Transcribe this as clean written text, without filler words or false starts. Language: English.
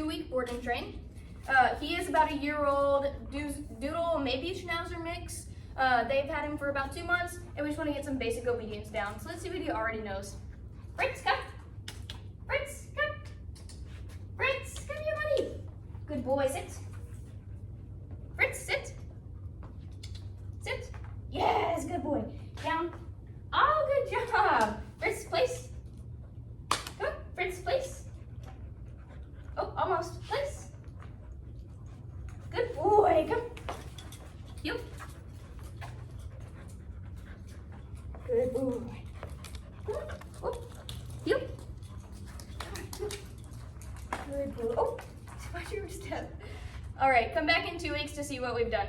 2-week board and train. He is about a year-old doodle, maybe Schnauzer mix. They've had him for about 2 months, and we just want to get some basic obedience down. So let's see what he already knows. Fritz, come. Fritz, come. Fritz, come here, buddy. Good boy, sit. Fritz, sit. Sit. Yes, good boy. Down. Oh, good job. Fritz, place. Come on, Fritz, place. Oh, almost. Place. Good boy. Come. Yup. Good boy. Come on. Oh. Yup. Good boy. Oh, watch your step. All right, come back in 2 weeks to see what we've done.